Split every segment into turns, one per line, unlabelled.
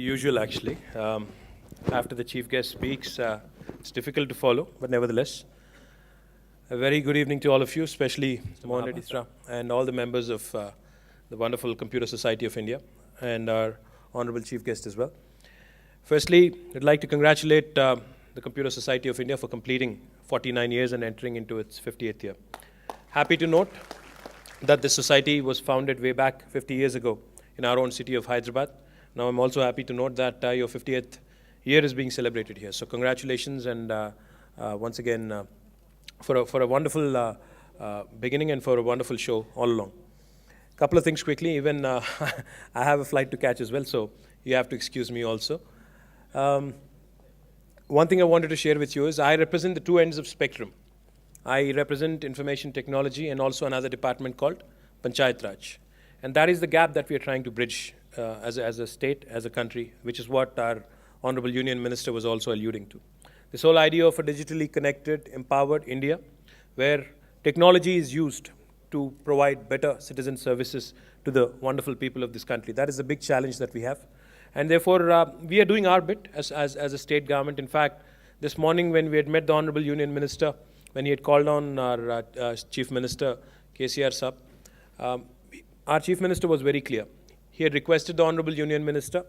usual, actually. After the chief guest speaks, it's difficult to follow, but nevertheless, a very good evening to all of you, especially Mohan Reddy Sra and all the members of the wonderful Computer Society of India and our honorable chief guest as well. Firstly, I'd like to congratulate the Computer Society of India for completing 49 years and entering into its 50th year. Happy to note that this society was founded way back 50 years ago in our own city of Hyderabad. Now I'm also happy to note that your 50th year is being celebrated here. So congratulations, and once again for a wonderful beginning and for a wonderful show all along. Couple of things quickly. Even I have a flight to catch as well, so you have to excuse me also. One thing I wanted to share with you is I represent the two ends of spectrum. I represent information technology and also another department called Panchayat Raj. And that is the gap that we are trying to bridge as a state, as a country, which is what our Honorable Union Minister was also alluding to. This whole idea of a digitally connected, empowered India, where technology is used to provide better citizen services to the wonderful people of this country. That is the big challenge that we have. And therefore, we are doing our bit as a state government. In fact, this morning when we had met the Honorable Union Minister, when he had called on our Chief Minister, KCR Sahab, our Chief Minister was very clear. He had requested the Honorable Union Minister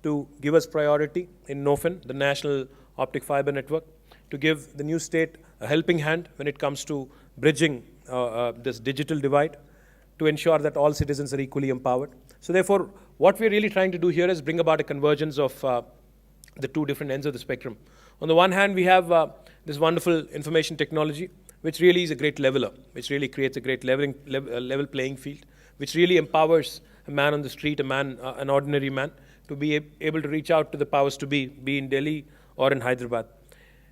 to give us priority in NOFN, the National Optic Fiber Network, to give the new state a helping hand when it comes to bridging this digital divide, to ensure that all citizens are equally empowered. So therefore, what we're really trying to do here is bring about a convergence of the two different ends of the spectrum. On the one hand, we have this wonderful information technology, which really is a great leveler, which really creates a great level playing field, which really empowers a man on the street, an ordinary man, to be able to reach out to the powers to be in Delhi or in Hyderabad.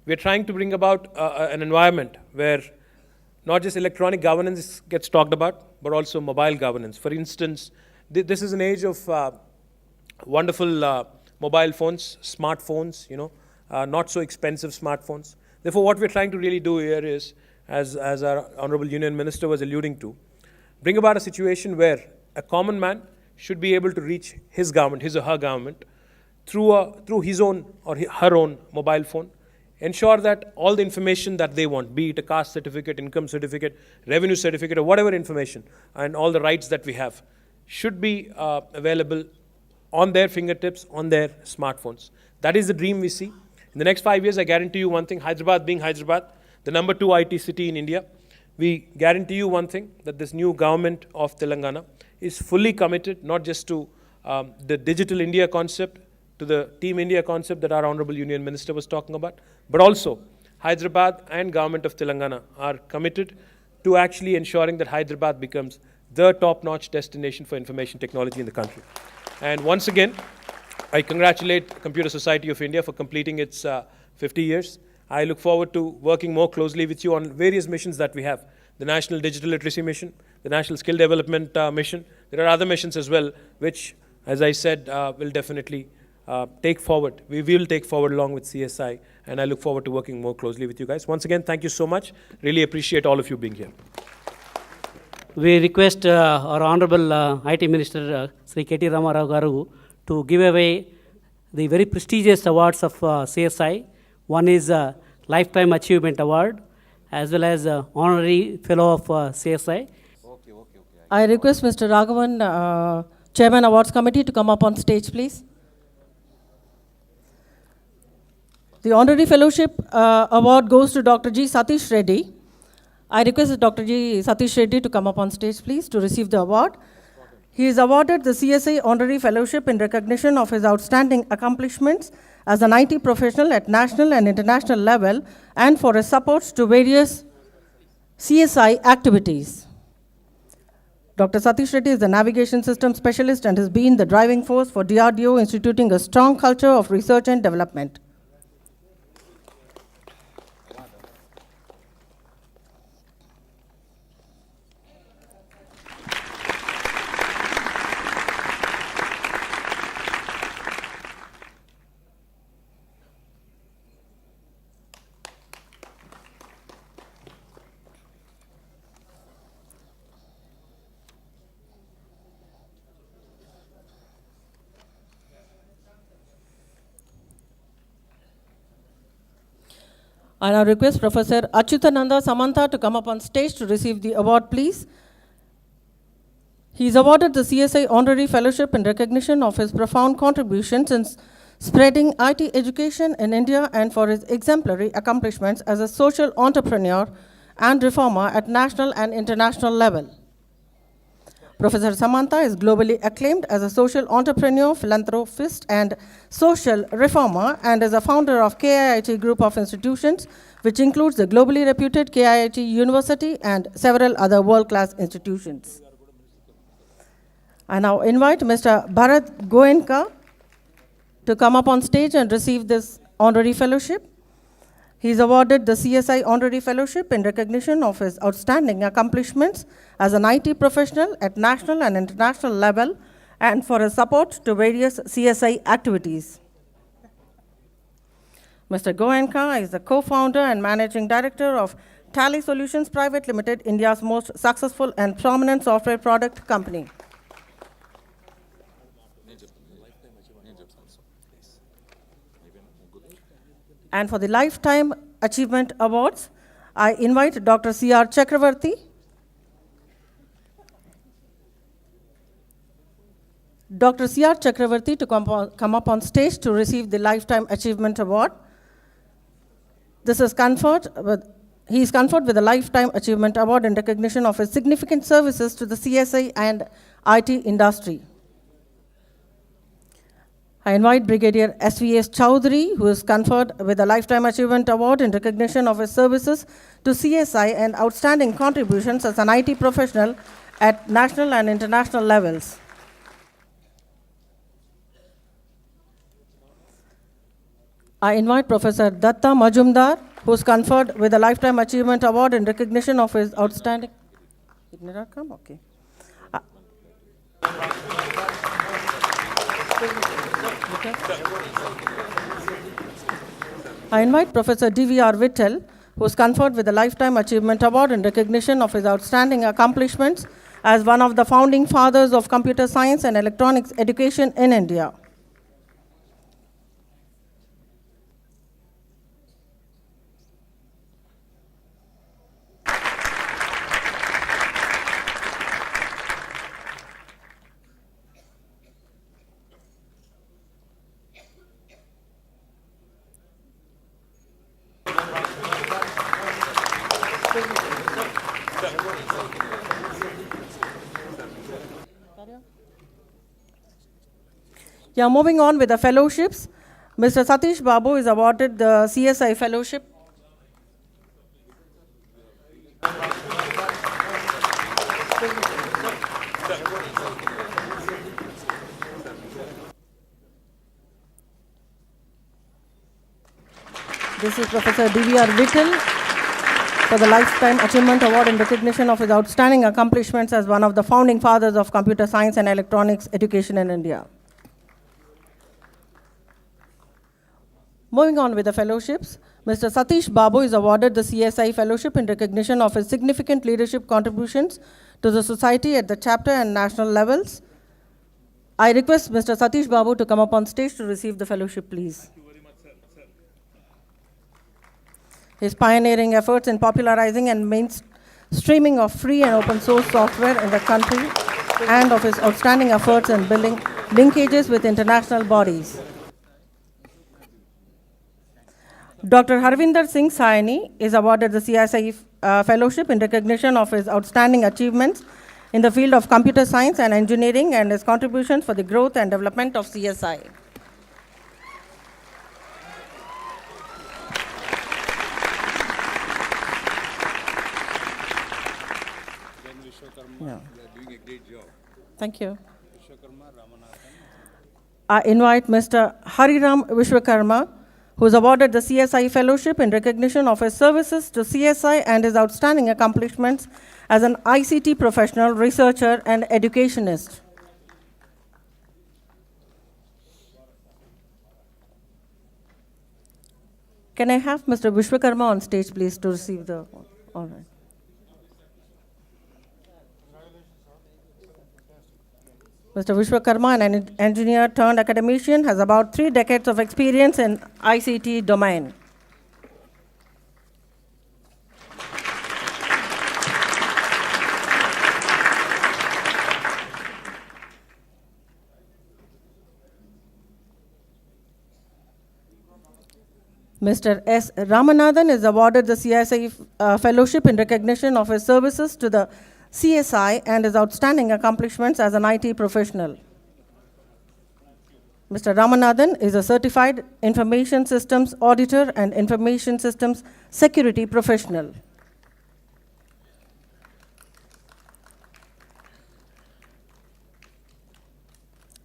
We're trying to bring about an environment where not just electronic governance gets talked about, but also mobile governance. For instance, this is an age of wonderful mobile phones, smartphones, not so expensive smartphones. Therefore, what we're trying to really do here is, as our Honorable Union Minister was alluding to, bring about a situation where a common man should be able to reach his government, his or her government, through his own or her own mobile phone, ensure that all the information that they want, be it a caste certificate, income certificate, revenue certificate, or whatever information, and all the rights that we have, should be available on their fingertips, on their smartphones. That is the dream we see. In the next 5 years, I guarantee you one thing, Hyderabad being Hyderabad, the number 2 IT city in India, we guarantee you one thing, that this new government of Telangana is fully committed, not just to the Digital India concept, to the Team India concept that our Honorable Union Minister was talking about, but also Hyderabad and government of Telangana are committed to actually ensuring that Hyderabad becomes the top-notch destination for information technology in the country. And once again, I congratulate Computer Society of India for completing its 50 years. I look forward to working more closely with you on various missions that we have. The National Digital Literacy Mission, the National Skill Development Mission. There are other missions as well, which, as I said, will definitely take forward. We will take forward along with CSI, and I look forward to working more closely with you guys. Once again, thank you so much. Really appreciate all of you being here.
We request our Honorable IT Minister Sri K.T. Ramarao Garu to give away the very prestigious awards of CSI. One is Lifetime Achievement Award, as well as Honorary Fellow of CSI.
I request Mr. Raghavan, Chairman Awards Committee, to come up on stage, please. The Honorary Fellowship Award goes to Dr. G. Satish Reddy. I request Dr. G. Satish Reddy to come up on stage, please, to receive the award. He is awarded the CSI Honorary Fellowship in recognition of his outstanding accomplishments as an IT professional at national and international level and for his supports to various CSI activities. Dr. Satish Reddy is the navigation system specialist and has been the driving force for DRDO instituting a strong culture of research and development. I now request Professor Achyutananda Samantha to come up on stage to receive the award, please. He is awarded the CSI Honorary Fellowship in recognition of his profound contributions in spreading IT education in India and for his exemplary accomplishments as a social entrepreneur and reformer at national and international level. Professor Samantha is globally acclaimed as a social entrepreneur, philanthropist, and social reformer, and is a founder of KIIT Group of Institutions, which includes the globally reputed KIIT University and several other world-class institutions. I now invite Mr. Bharat Goenka to come up on stage and receive this honorary fellowship. He is awarded the CSI Honorary Fellowship in recognition of his outstanding accomplishments as an IT professional at national and international level and for his support to various CSI activities. Mr. Goenka is the co-founder and managing director of Tally Solutions Private Limited, India's most successful and prominent software product company. And for the Lifetime Achievement Awards, I invite Dr. C.R. Chakravarti. Dr. C.R. Chakravarti to come up on stage to receive the Lifetime Achievement Award. He is conferred with the Lifetime Achievement Award in recognition of his significant services to the CSI and IT industry. I invite Brigadier S.V.S. Chowdhury, who is conferred with the Lifetime Achievement Award in recognition of his services to CSI and outstanding contributions as an IT professional at national and international levels. I invite Professor Datta Majumdar, who is conferred with the Lifetime Achievement Award in recognition of his outstanding... Did not come? Okay. I invite Professor D.V.R. Vittal, who is conferred with the Lifetime Achievement Award in recognition of his outstanding accomplishments as one of the founding fathers of computer science and electronics education in India. Yeah, moving on with the fellowships, Mr. Satish Babu is awarded the CSI Fellowship. This is Professor D.V.R. Vittal for the Lifetime Achievement Award in recognition of his outstanding accomplishments as one of the founding fathers of computer science and electronics education in India. Moving on with the fellowships, Mr. Satish Babu is awarded the CSI Fellowship in recognition of his significant leadership contributions to the society at the chapter and national levels. I request Mr. Satish Babu to come up on stage to receive the fellowship, please. Thank you very much, sir. His pioneering efforts in popularizing and mainstreaming of free and open source software in the country and of his outstanding efforts in building linkages with international bodies. Dr. Harvinder Singh Saini is awarded the CSI Fellowship in recognition of his outstanding achievements in the field of computer science and engineering and his contributions for the growth and development of CSI. Yeah.
Doing a great job.
Thank you. I invite Mr. Hariram Vishwakarma, who is awarded the CSI Fellowship in recognition of his services to CSI and his outstanding accomplishments as an ICT professional, researcher, and educationist. Can I have Mr. Vishwakarma on stage, please, to receive the... All right. Mr. Vishwakarma, an engineer turned academician, has about 3 decades of experience in ICT domain. Mr. S. Ramanathan is awarded the CSI Fellowship in recognition of his services to the CSI and his outstanding accomplishments as an IT professional. Mr. Ramanathan is a certified information systems auditor and information systems security professional.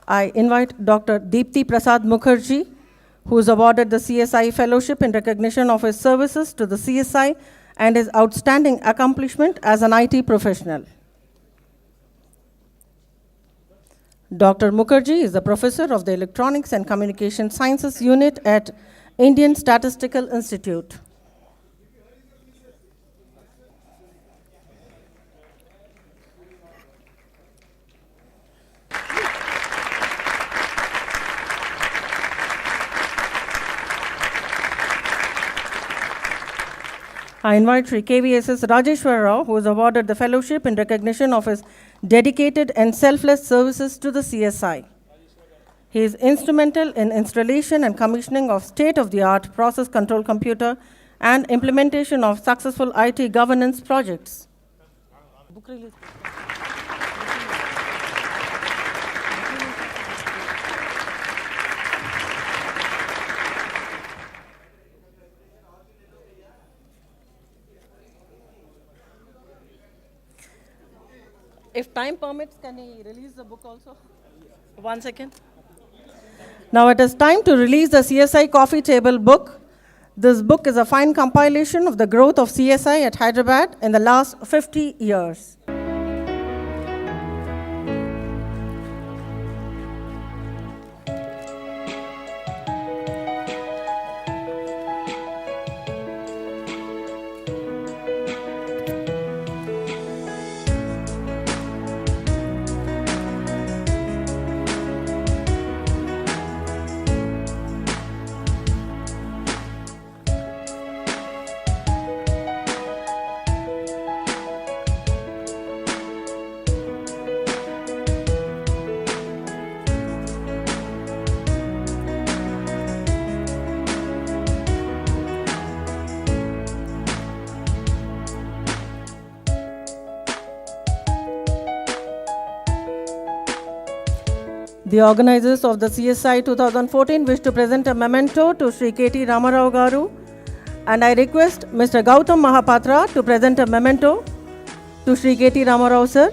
I invite Dr. Deepthi Prasad Mukherjee, who is awarded the CSI Fellowship in recognition of his services to the CSI and his outstanding accomplishment as an IT professional. Dr. Mukherjee is a professor of the Electronics and Communication Sciences Unit at Indian Statistical Institute. I invite Sri KVSS Rajeshwar Rao, who is awarded the fellowship in recognition of his dedicated and selfless services to the CSI. He is instrumental in installation and commissioning of state-of-the-art process control computer and implementation of successful IT governance projects. If time permits, can he release the book also? 1 second. Now it is time to release the CSI Coffee Table book. This book is a fine compilation of the growth of CSI at Hyderabad in the last 50 years. The organizers of the CSI 2014 wish to present a memento to Sri K.T. Ramarao Garu, and I request Mr. Gautam Mahapatra to present a memento to Sri K.T. Ramarao sir.